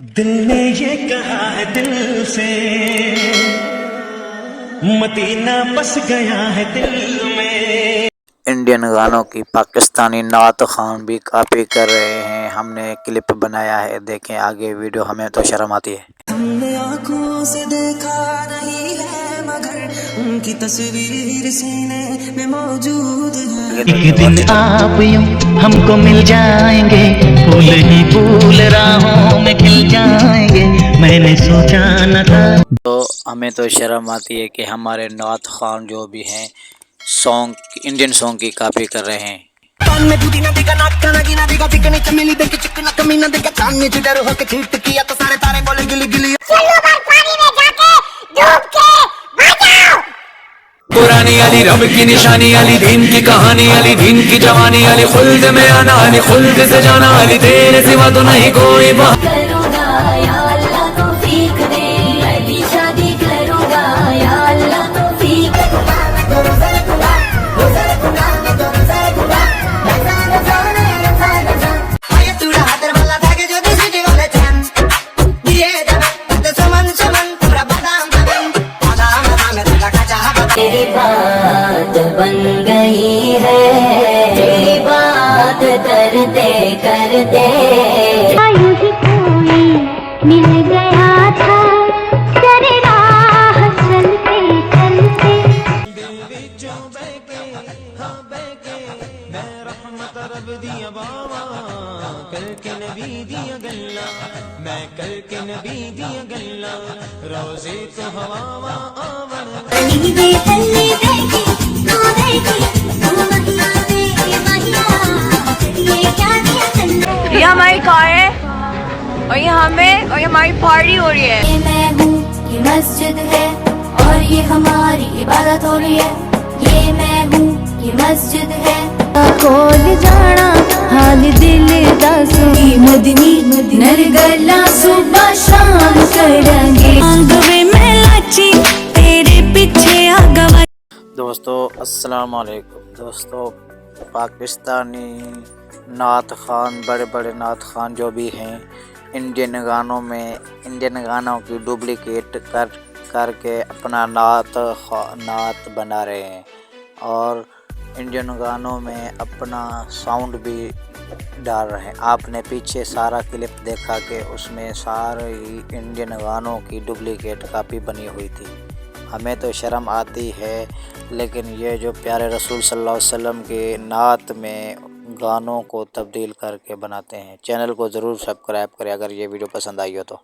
दिल ने ये कहा है दिल से, मदीना बस गया है दिल में। इंडियन गानों की पाकिस्तानी नात खान भी कॉपी कर रहे हैं। हमने क्लिप बनाया है, देखें आगे वीडियो। हमें तो शर्म आती है। हमने आंखों से देखा नहीं है मगर उनकी तस्वीर सीने में मौजूद है। एक दिन आप यूं हमको मिल जाएंगे, फूल ही फूल राहों में खिल जाएंगे, मैंने सोचा न था। तो हमें तो शर्म आती है कि हमारे नात खान जो भी हैं सॉन्ग, इंडियन सॉन्ग की कॉपी कर रहे हैं। कान में दूधी ना देगा, नाक का ना गिना देगा, बिकने चमेली देके चिकना कमी ना देगा, कान में जिधर हो के चीट किया तो सारे तारे बोले गिली गिली। चलो बार पानी में जाके डूब के बचाओ। पुरानी अली रब की निशानी, अली दीन की कहानी, अली दीन की जवानी, अली खुल्द में आना, अली खुल्द से जाना, अली तेरे सिवा तो नहीं कोई बात। करूँगा या अल्लाह तौफीक दे, अली शादी करूँगा या अल्लाह तौफीक। तेरी बात बन गई है, तेरी बात करते करते आयु ही कोई मिल गया था, तेरे राह चलते चलते। दिल विचों बहके हाँ बहके, मैं रहमत रब दिया बावा, करके नबी दिया गल्ला, मैं करके नबी दिया गल्ला, रोज़े तो हवावा आवन। ये हमारी कार है और ये हमें और ये हमारी पार्टी हो रही है। ये मैं हूँ, ये मस्जिद है और ये हमारी इबादत हो रही है। ये मैं हूँ, ये मस्जिद है। कोल जाना हाल दिल दा सुनी, मदनी नर गला सुबह शाम करेंगे, आंगवे में लाची तेरे पीछे आगवा। दोस्तों अस्सलाम वालेकुम। दोस्तों पाकिस्तानी नात खान, बड़े बड़े नात खान जो भी हैं इंडियन गानों में, इंडियन गानों की डुप्लिकेट करके अपना नात बना रहे हैं और इंडियन गानों में अपना साउंड भी डाल रहे हैं। आपने पीछे सारा क्लिप देखा कि उसमें सारी इंडियन गानों की डुप्लिकेट कॉपी बनी हुई थी। हमें तो शर्म आती है, लेकिन ये जो प्यारे रसूल सल्लल्लाहु अलैहि वसल्लम के नात में गानों को तब्दील करके बनाते हैं। चैनल को ज़रूर सब्सक्राइब करें अगर ये वीडियो पसंद आई हो तो।